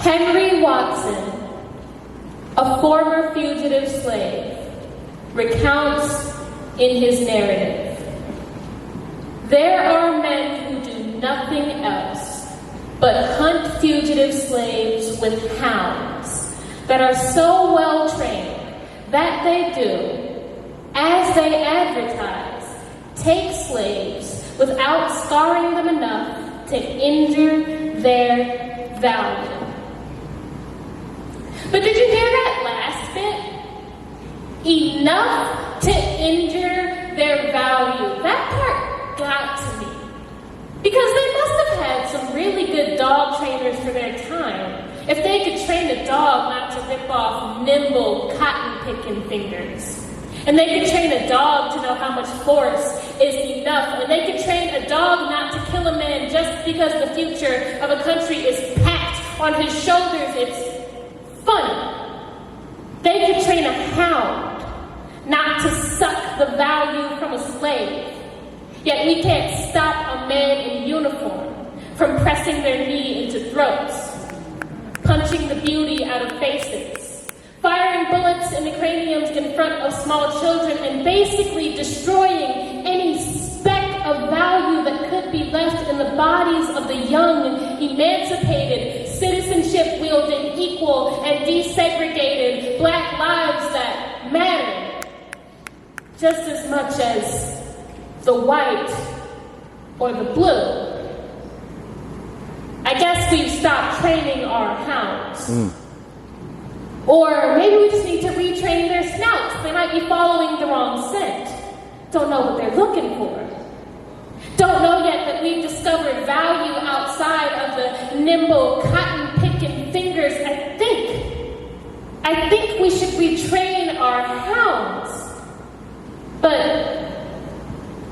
Henry Watson, a former fugitive slave, recounts in his narrative, "There are men who do nothing else but hunt fugitive slaves with hounds that are so well trained that they do, as they advertise, take slaves without scarring them enough to injure their value." But did you hear that last bit? Enough to injure their value. That part got to me. Because they must have had some really good dog trainers for their time if they could train a dog not to rip off nimble, cotton-picking fingers. And they could train a dog to know how much force is enough. And they could train a dog not to kill a man just because the future of a country is packed on his shoulders. It's funny. They could train a hound not to suck the value from a slave. Yet we can't stop a man in uniform from pressing their knee into throats, punching the beauty out of faces, firing bullets in the craniums in front of small children, and basically destroying any speck of value that could be left in the bodies of the young, emancipated, citizenship-wielding, equal, and desegregated Black lives that matter just as much as the white or the blue. I guess we've stopped training our hounds. Or maybe we just need to retrain their snouts. They might be following the wrong scent. Don't know what they're looking for. Don't know yet that we've discovered value outside of the nimble, cotton-picking fingers. I think we should retrain our hounds. But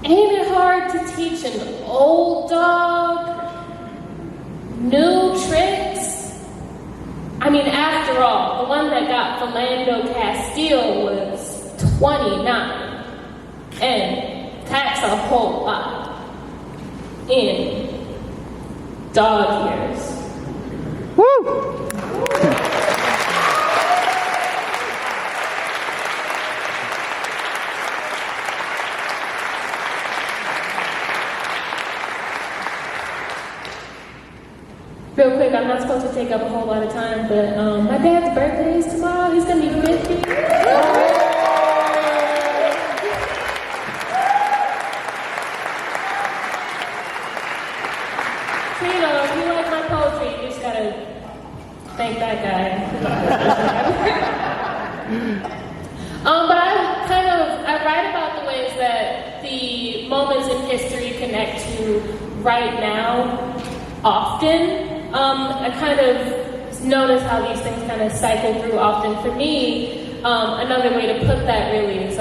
ain't it hard to teach an old dog new tricks? I mean, after all, the one that got Philando Castile was 29. And that's a whole lot in dog years. Woo! Real quick, I'm not supposed to take up a whole lot of time, but my dad's birthday is tomorrow. He's gonna be 50. So, you know, if you like my poetry, you just gotta thank that guy. But I write about the ways that the moments in history connect to right now often. I kind of notice how these things kind of cycle through often. For me, another way to put that really is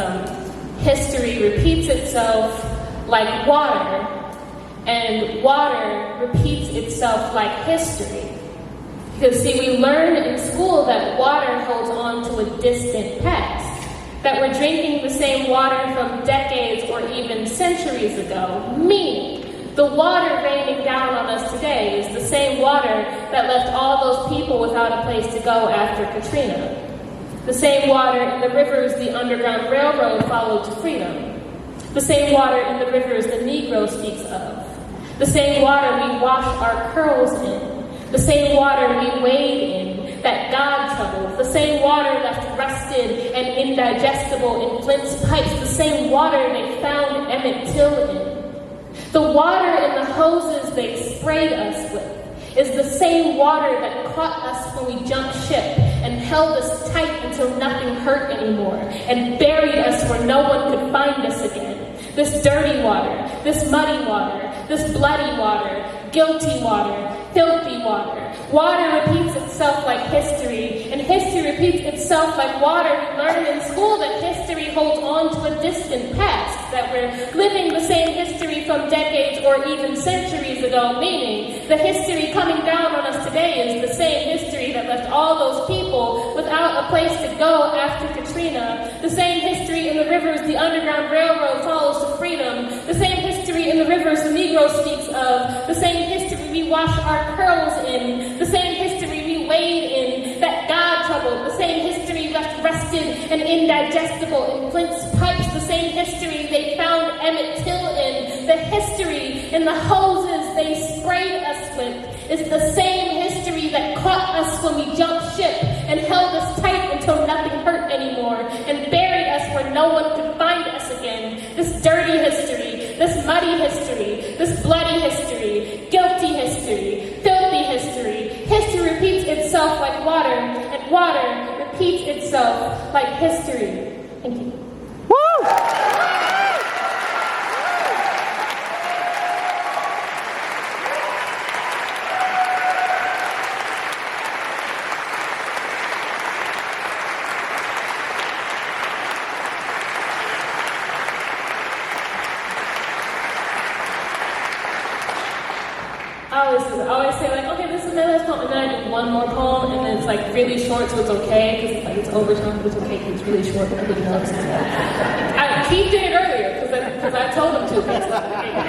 history repeats itself like water, and water repeats itself like history. Because see, we learn in school that water holds on to a distant past, that we're drinking the same water from decades or even centuries ago, meaning the water raining down on us today is the same water that left all those people without a place to go after Katrina. The same water in the rivers the Underground Railroad followed to freedom. The same water in the rivers the Negro speaks of. The same water we wash our curls in. The same water we wade in that God troubled. The same water left rusted and indigestible in Flint's pipes. The same water they found Emmett Till in. The water in the hoses they sprayed us with is the same water that caught us when we jumped ship and held us tight until nothing hurt anymore and buried us where no one could find us again. This dirty water, this muddy water, this bloody water, guilty water, filthy water. Water repeats itself like history, and history repeats itself like water. We learned in school that history holds on to a distant past, that we're living the same history from decades or even centuries ago, meaning the history coming down on us today is the same history that left all those people without a place to go after Katrina, the same history in the rivers the Underground Railroad follows to freedom, the same history in the rivers the Negro speaks of, the same history we wash our curls in, the same history we wade and indigestible in Flint's pipes, the same history they found Emmett Till in, the history in the hoses they sprayed us with, is the same history that caught us when we jumped ship and held us tight until nothing hurt anymore and buried us where no one could find us again. This dirty history, this muddy history, this bloody history, guilty history, filthy history. History repeats itself like water, and water repeats itself like history. Thank you. Woo! I always say like, okay, this is my last poem, and then I do one more poem, and then it's like really short, so it's okay, because like it's overtime, but it's okay, because it's really short, but nobody loves it. Keith did it earlier, because I told him to.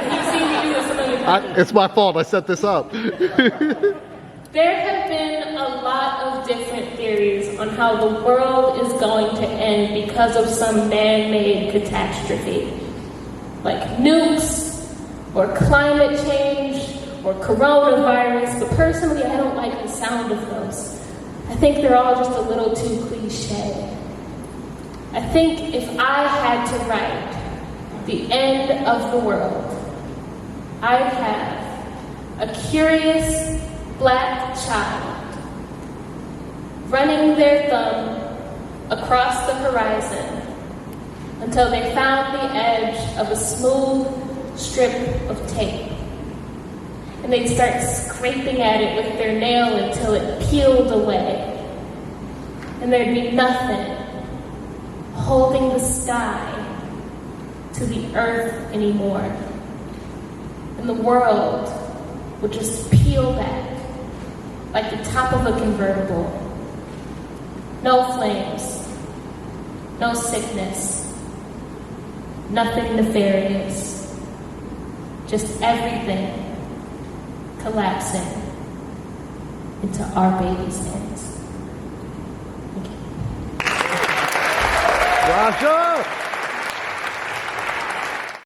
He's seen me do this a million times. It's my fault. I set this up. There have been a lot of different theories on how the world is going to end because of some man-made catastrophe, like nukes, or climate change, or coronavirus, but personally I don't like the sound of those. I think they're all just a little too cliche. I think if I had to write the end of the world, I'd have a curious black child running their thumb across the horizon until they found the edge of a smooth strip of tape. And they'd start scraping at it with their nail until it peeled away. And there'd be nothing holding the sky to the earth anymore. And the world would just peel back like the top of a convertible. No flames, no sickness, nothing nefarious, just everything collapsing into our baby's hands. Raja!